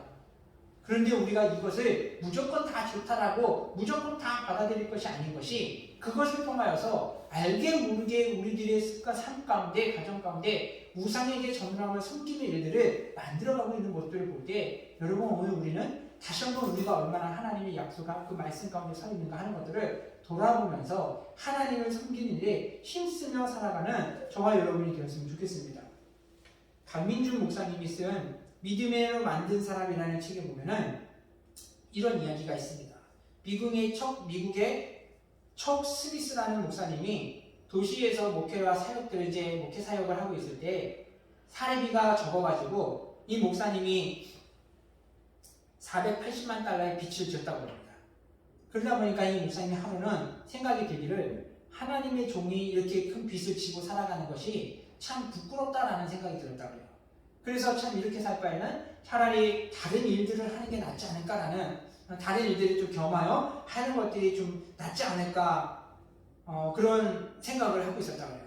그런데 우리가 이것을 무조건 다 좋다라고 무조건 다 받아들일 것이 아닌 것이 그것을 통하여서 알게 모르게 우리들의 삶 가운데 가정 가운데 우상에게 전능함을 섬기는 일들을 만들어가고 있는 것들을 볼 때 여러분 오늘 우리는 다시 한번 우리가 얼마나 하나님의 약속한 그 말씀 가운데 서 있는가 하는 것들을 돌아보면서 하나님을 섬기는 일에 힘쓰며 살아가는 저와 여러분이 되었으면 좋겠습니다. 강민준 목사님이 쓴 믿음으로 만든 사람이라는 책에 보면은 이런 이야기가 있습니다. 미국의 척 스미스라는 목사님이 도시에서 목회 사역을 하고 있을 때 사례비가 적어가지고 이 목사님이 480만 달러의 빚을 졌다고 합니다. 그러다 보니까 이 목사님이 하루는 생각이 들기를 하나님의 종이 이렇게 큰 빚을 지고 살아가는 것이 참 부끄럽다라는 생각이 들었다고 해요. 그래서 참 이렇게 살 바에는 차라리 다른 일들을 하는 게 낫지 않을까라는 다른 일들을 좀 겸하여 하는 것들이 좀 낫지 않을까 그런 생각을 하고 있었다고 해요.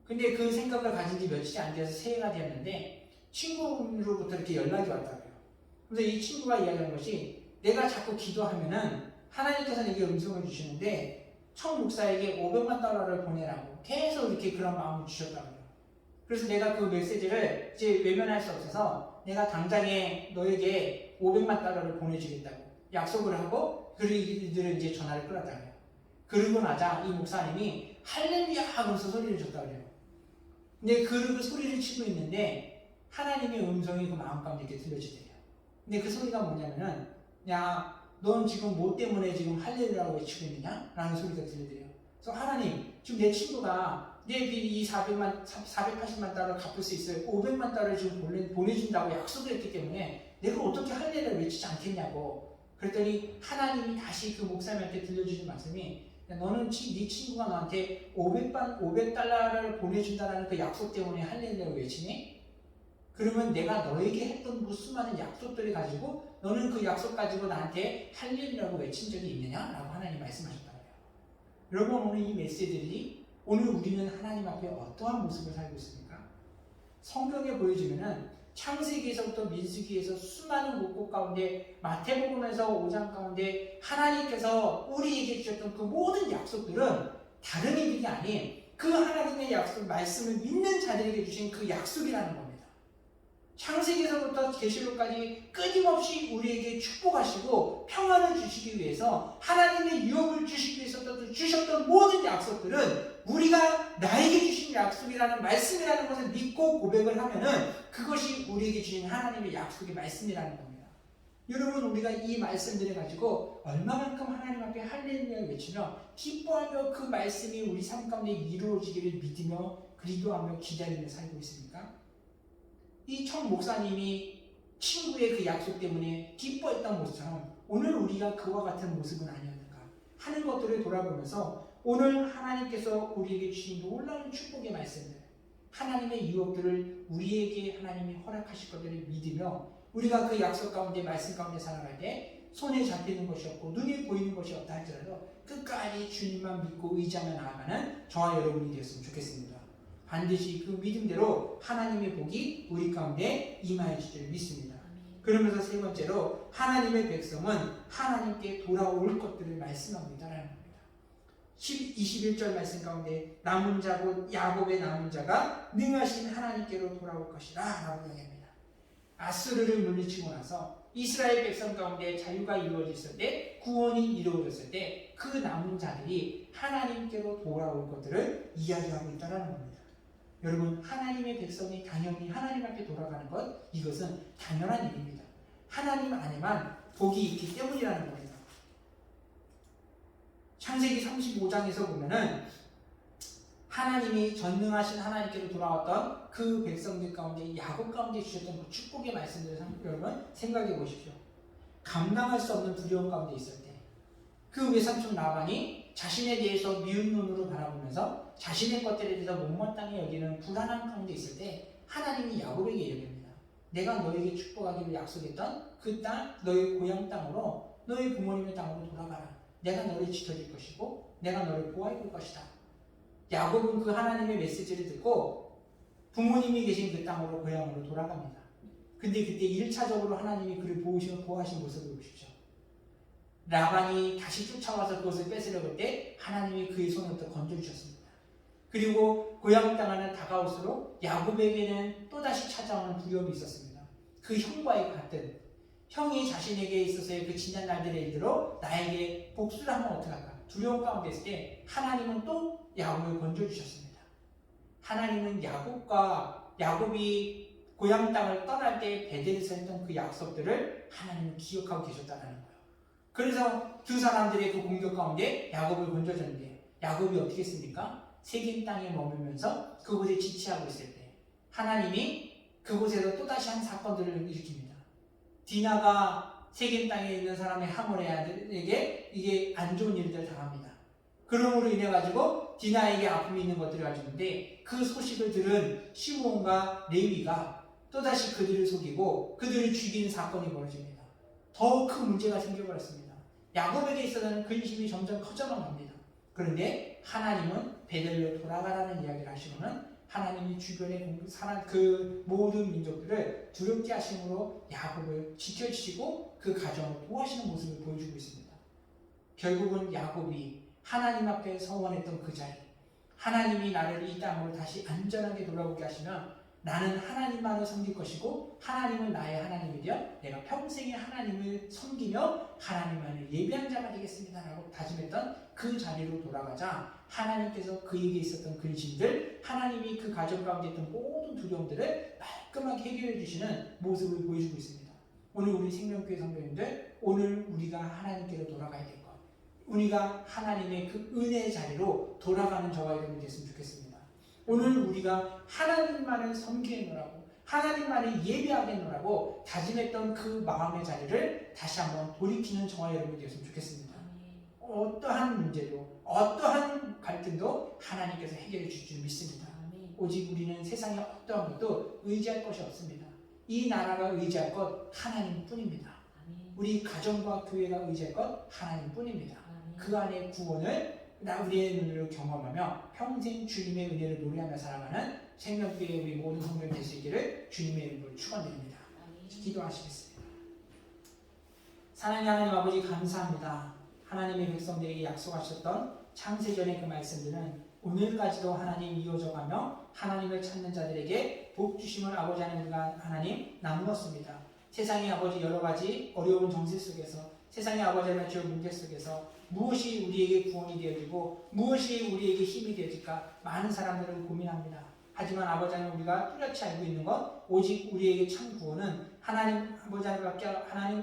근데 그 생각을 가진 지 며칠이 안 돼서 새해가 되었는데 친구로부터 이렇게 연락이 왔다고 해요. 그래서 이 친구가 이야기하는 것이 내가 자꾸 기도하면은 하나님께서 내게 음성을 주시는데 청 목사에게 500만 달러를 보내라고 계속 이렇게 그런 마음을 주셨다고 해요. 그래서 내가 그 메시지를 이제 외면할 수 없어서 내가 당장에 너에게 500만 달러를 보내주겠다고 약속을 하고 그들은 이제 전화를 끊었다고 해요. 그러고 나자 이 목사님이 할렐루야 하면서 소리를 줬다고 해요. 근데 그 소리를 치고 있는데 하나님의 음성이 그 마음 가운데 이렇게 들려지대요. 근데 그 소리가 뭐냐면은 야, 넌 지금 뭐 때문에 지금 할렐루야라고 외치고 있느냐? 라는 소리가 들리대요. 그래서 하나님, 지금 내 친구가 내 빚 이 480만 달러를 갚을 수 있어요. 500만 달러를 지금 보내준다고 약속을 했기 때문에 내가 어떻게 할렐루야를 외치지 않겠냐고. 그랬더니 하나님이 다시 그 목사님한테 들려주신 말씀이 너는 네 친구가 너한테 500달러를 보내준다는 그 약속 때문에 할렐루야를 외치니? 그러면 내가 너에게 했던 그 수많은 약속들을 가지고 너는 그 약속 가지고 나한테 할렐루야라고 외친 적이 있느냐? 라고 하나님 말씀하셨다고 해요. 여러분 오늘 이 메시지들이 오늘 우리는 하나님 앞에 어떠한 모습을 살고 있습니까? 성경에 보여주면은 창세기에서부터 민수기에서 수많은 곳곳 가운데 마태복음에서 5장 가운데 하나님께서 우리에게 주셨던 그 모든 약속들은 다른 일이 아닌 그 하나님의 약속 말씀을 믿는 자들에게 주신 그 약속이라는 겁니다. 창세기에서부터 계시록까지 끊임없이 우리에게 축복하시고 평안을 주시기 위해서 하나님의 유업을 주시기 위해서 주셨던 모든 약속들은 우리가 나에게 주신 약속이라는 말씀이라는 것을 믿고 고백을 하면은 그것이 우리에게 주신 하나님의 약속의 말씀이라는 겁니다. 여러분 우리가 이 말씀들을 가지고 얼마만큼 하나님 앞에 할렐루야를 외치며 기뻐하며 그 말씀이 우리 삶 가운데 이루어지기를 믿으며 기도하며 기다리며 살고 있습니까? 이 청 목사님이 친구의 그 약속 때문에 기뻐했던 모습처럼 오늘 우리가 그와 같은 모습은 아니었는가 하는 것들을 돌아보면서 오늘 하나님께서 우리에게 주신 놀라운 축복의 말씀들 하나님의 유업들을 우리에게 하나님이 허락하실 것들을 믿으며 우리가 그 약속 가운데 말씀 가운데 살아갈 때 손에 잡히는 것이 없고 눈에 보이는 것이 없다 할지라도 끝까지 주님만 믿고 의지하며 나아가는 저와 여러분이 되었으면 좋겠습니다. 반드시 그 믿음대로 하나님의 복이 우리 가운데 임하여 주시를 믿습니다. 그러면서 세 번째로 하나님의 백성은 하나님께 돌아올 것들을 말씀합니다라는 겁니다. 21절 말씀 가운데 남은 자고 야곱의 남은 자가 능하신 하나님께로 돌아올 것이라 라고 이야기합니다. 아수르를 물리치고 나서 이스라엘 백성 가운데 자유가 이루어졌을 때 구원이 이루어졌을 때 그 남은 자들이 하나님께로 돌아올 것들을 이야기하고 있다는 겁니다. 여러분 하나님의 백성이 당연히 하나님 앞에 돌아가는 것 이것은 당연한 일입니다. 하나님 안에만 복이 있기 때문이라는 겁니다. 창세기 35장에서 보면은 하나님이 전능하신 하나님께로 돌아왔던 그 백성들 가운데 야곱 가운데 주셨던 그 축복의 말씀들을 여러분 생각해 보십시오. 감당할 수 없는 두려움 가운데 있을 때 그 외삼촌 라반이 자신에 대해서 미운 눈으로 바라보면서 자신의 것들에 대해서 못마땅히 여기는 불안한 가운데 있을 때 하나님이 야곱에게 이야기합니다. 내가 너에게 축복하기를 약속했던 그 땅, 너의 고향 땅으로 너의 부모님의 땅으로 돌아가라. 내가 너를 지켜줄 것이고 내가 너를 보호해 줄 것이다. 야곱은 그 하나님의 메시지를 듣고 부모님이 계신 그 땅으로 고향으로 돌아갑니다. 근데 그때 1차적으로 하나님이 그를 보호하신 모습을 보십시오. 라반이 다시 쫓아와서 그것을 뺏으려고 할 때 하나님이 그의 손으로부터 건져주셨습니다. 그리고 고향 땅에는 다가올수록 야곱에게는 또다시 찾아오는 두려움이 있었습니다. 그 형과의 갈등, 형이 자신에게 있어서의 그 지난 날들의 일대로 나에게 복수를 하면 어떡할까? 두려움 가운데 있을 때 하나님은 또 야곱을 건져주셨습니다. 하나님은 야곱이 고향 땅을 떠날 때 베델에서 했던 그 약속들을 하나님은 기억하고 계셨다는 거예요. 그래서 두 사람들의 그 공격 가운데 야곱을 건져줬는데 야곱이 어떻게 했습니까? 세겜 땅에 머물면서 그곳에 지체하고 있을 때 하나님이 그곳에서 또다시 한 사건들을 일으킵니다. 디나가 세겜 땅에 있는 사람의 하몰의 아들에게 이게 안 좋은 일들을 당합니다. 그러므로 인해 가지고 디나에게 아픔이 있는 것들을 가지는데 그 소식을 들은 시므온과 레위가 또다시 그들을 속이고 그들을 죽이는 사건이 벌어집니다. 더 큰 문제가 생겨버렸습니다. 야곱에게 있어서는 근심이 점점 커져만 갑니다. 그런데 하나님은 베델로 돌아가라는 이야기를 하시고는 하나님이 주변의 그 모든 민족들을 두렵게 하심으로 야곱을 지켜주시고 그 가정을 보호하시는 모습을 보여주고 있습니다. 결국은 야곱이 하나님 앞에 서원했던 그 자리, 하나님이 나를 이 땅으로 다시 안전하게 돌아오게 하시면 나는 하나님만을 섬길 것이고 하나님은 나의 하나님이 되어 내가 평생에 하나님을 섬기며 하나님만을 예배한 자가 되겠습니다 라고 다짐했던 그 자리로 돌아가자 하나님께서 그에게 있었던 근심들, 하나님이 그 가정 가운데 있던 모든 두려움들을 말끔하게 해결해 주시는 모습을 보여주고 있습니다. 오늘 우리 생명교회 성도님들, 오늘 우리가 하나님께로 돌아가야 될 것, 우리가 하나님의 그 은혜의 자리로 돌아가는 저와 여러분이 됐으면 좋겠습니다. 오늘 우리가 하나님만을 섬기노라고, 하나님만을 예배하겠노라고 다짐했던 그 마음의 자리를 다시 한번 돌이키는 저와 여러분이 되었으면 좋겠습니다. 어떠한 문제도, 어떠한 갈등도 하나님께서 해결해 주실 줄 믿습니다. 오직 우리는 세상의 어떠한 것도 의지할 것이 없습니다. 이 나라가 의지할 것 하나님뿐입니다. 우리 가정과 교회가 의지할 것 하나님뿐입니다. 그 안에 구원을 우리의 눈으로 경험하며 평생 주님의 은혜를 노래하며 살아가는 생명교회 우리 모든 성도님 될 수 있기를 주님의 이름으로 축원드립니다. 기도하시겠습니다. 사랑하는 하나님 아버지 감사합니다. 하나님의 백성들에게 약속하셨던 창세전의 그 말씀들은 오늘까지도 하나님 이어져가며 하나님을 찾는 자들에게 복 주심을 아버지 하나님 나누었습니다. 세상의 아버지 여러 가지 어려운 정세 속에서, 세상의 아버지 하나님의 주요 문제 속에서 무엇이 우리에게 구원이 되어지고 무엇이 우리에게 힘이 되어질까 많은 사람들은 고민합니다. 하지만 아버지 하나님 우리가 뚜렷이 알고 있는 것, 오직 우리에게 참 구원은 하나님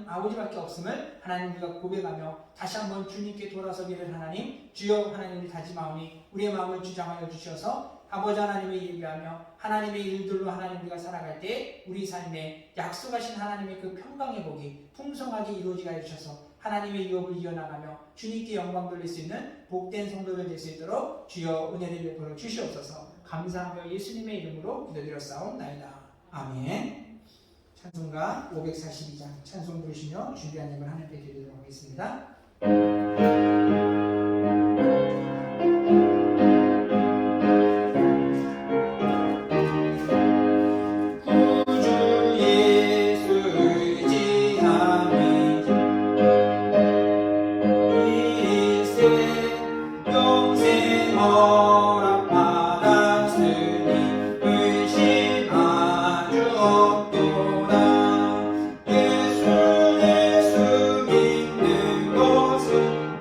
아버지밖에 없음을 하나님 우리가 고백하며 다시 한번 주님께 돌아서기를 하나님 주여 하나님을 다짐하오니 우리의 마음을 주장하여 주셔서 아버지 하나님을 예배하며 하나님의 일들로 하나님 우리가 살아갈 때 우리 삶에 약속하신 하나님의 그 평강의 복이 풍성하게 이루어지게 해주셔서 하나님의 유업을 이어나가며 주님께 영광 돌릴 수 있는 복된 성도들 될 수 있도록 주여 은혜를 베풀어 주시옵소서. 감사하며 예수님의 이름으로 기도드렸사옵나이다. 아멘. 찬송가 542장 찬송 부르시며 준비한 예물 하나님께 드리도록 하겠습니다. 예수 믿는 것은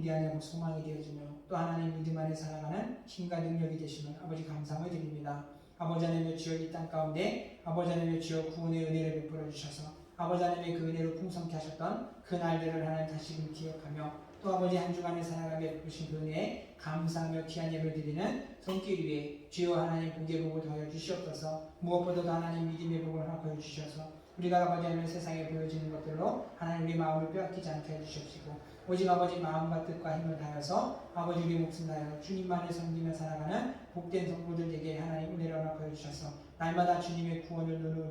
우리 안에 소망이 되어주며 또 하나님 믿음 안에 살아가는 힘과 능력이 되시는 아버지 감사함을 드립니다. 아버지 하나님의 주여 이 땅 가운데 아버지 하나님의 주여 구원의 은혜를 베풀어 주셔서 아버지 하나님의 그 은혜로 풍성케 하셨던 그 날들을 하나님 다시금 기억하며 또 아버지 한 주간의 살아가며 베푸신 그 은혜에 감사하며 귀한 예를 드리는 손길 위에 주여 하나님 복의 복을 더하여 주시옵소서. 무엇보다도 하나님 믿음의 복을 허락하여 주셔서 우리가 아버지 하나님 세상에 보여지는 것들로 하나님 우리 마음을 빼앗기지 않게 해주십시고 오직 아버지 마음과 뜻과 힘을 다해서 아버지 우리 목숨 다하여 주님만을 섬기며 살아가는 복된 성도들에게 하나님 은혜를 허락하여 주셔서 날마다 주님의 구원을 눈으로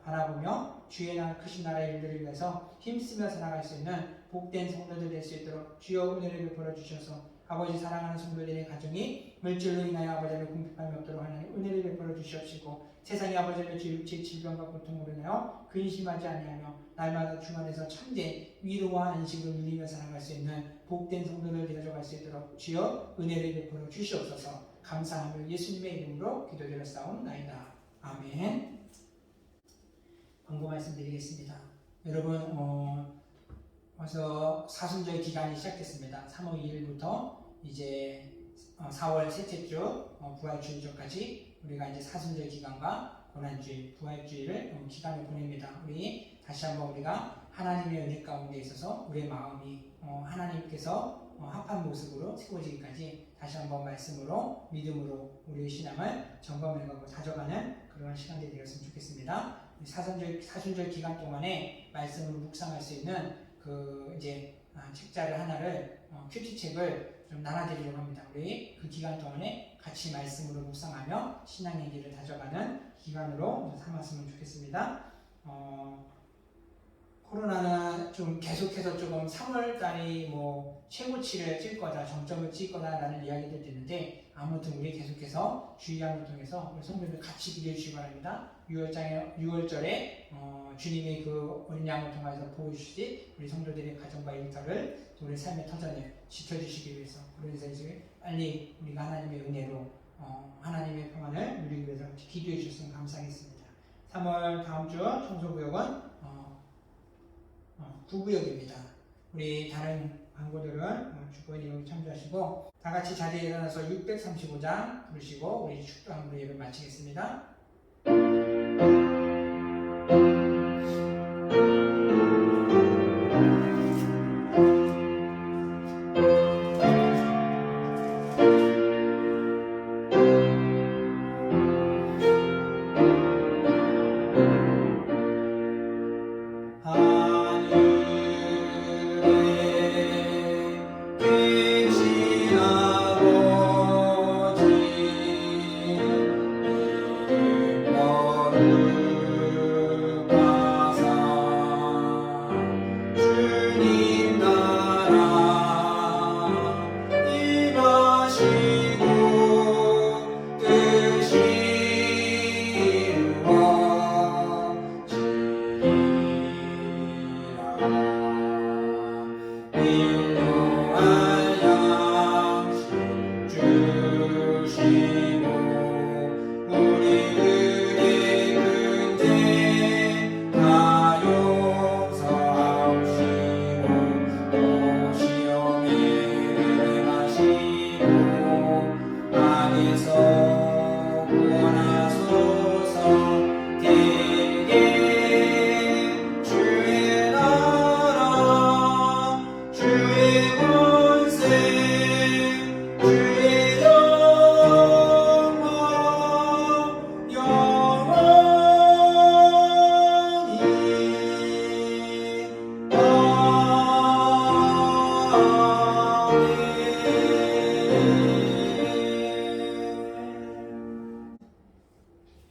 바라보며 주의 크신 나라의 일들을 위해서 힘쓰며 살아갈 수 있는 복된 성도들 될 수 있도록 주여 은혜를 베풀어 주셔서 아버지 사랑하는 성도들의 가정이 물질로 인하여 아버지의 궁핍함이 없도록 하나님 은혜를 베풀어 주시옵시고 세상의 아버지의 육체의 질병과 고통으로 인하여 근심하지 아니하며 날마다 주 안에서 참된 위로와 안식을 누리며 살아갈 수 있는 복된 성도들 되어갈 수 있도록 주여 은혜를 베풀어 주시옵소서. 감사하며 예수님의 이름으로 기도드렸사옵나이다. 아멘. 광고 말씀드리겠습니다. 여러분 벌써 사순절 기간이 시작됐습니다. 3월 2일부터 이제 4월 셋째 주 부활주일절까지 우리가 이제 사순절 기간과 고난주일, 부활주일을 기간을 보냅니다. 우리 다시 한번 우리가 하나님의 은혜 가운데 있어서 우리의 마음이 하나님께서 합한 모습으로 세워지기까지 다시 한번 말씀으로 믿음으로 우리의 신앙을 점검해가고 다져가는 그런 시간이 되었으면 좋겠습니다. 사순절 기간 동안에 말씀을 묵상할 수 있는 그 이제 책자를 하나를 큐티책을 좀 나눠드리려고 합니다. 우리 그 기간 동안에 같이 말씀으로 묵상하며 신앙의 길을 다져가는 기간으로 삼았으면 좋겠습니다. 코로나는 좀 계속해서 조금 3월달이 뭐 최고치를 찍을 거다, 정점을 찍을 거다라는 이야기들도 있는데 아무튼 우리 계속해서 주의함을 통해서 우리 성도들 같이 기도해 주시기 바랍니다. 6월절에 주님의 그 어린 양을 통해서 보여주시듯 우리 성도들의 가정과 일터를 우리 삶의 터전을 지켜주시기 위해서 그래서 이제 빨리 우리가 하나님의 은혜로 하나님의 평안을 누리기 위해서 기도해 주셨으면 감사하겠습니다. 3월 다음 주 청소구역은 구구역입니다. 우리 다른 광고들은 주보에 여기 참조하시고 다 같이 자리에 일어나서 635장 부르시고 우리 축도함으로 예배 마치겠습니다.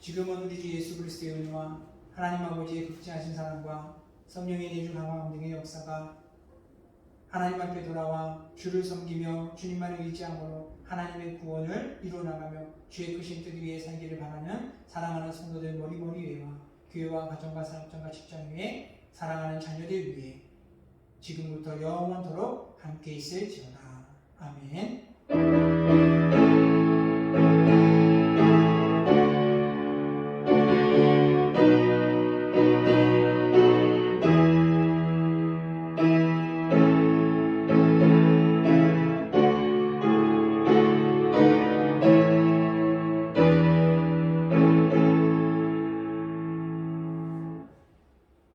지금은 우리 주 예수 그리스도의 은혜와 하나님 아버지의 극진하신 사랑과 성령의 내주 강화함 등의 역사가 하나님 앞에 돌아와 주를 섬기며 주님만을 의지함으로 하나님의 구원을 이루어나가며 주의 크신 뜻 위에 살기를 바라는 사랑하는 성도들 머리머리 위에와 교회와 가정과 사업장과 직장 위에 사랑하는 자녀들 위에 지금부터 영원토록 함께 있을지어다. 아멘.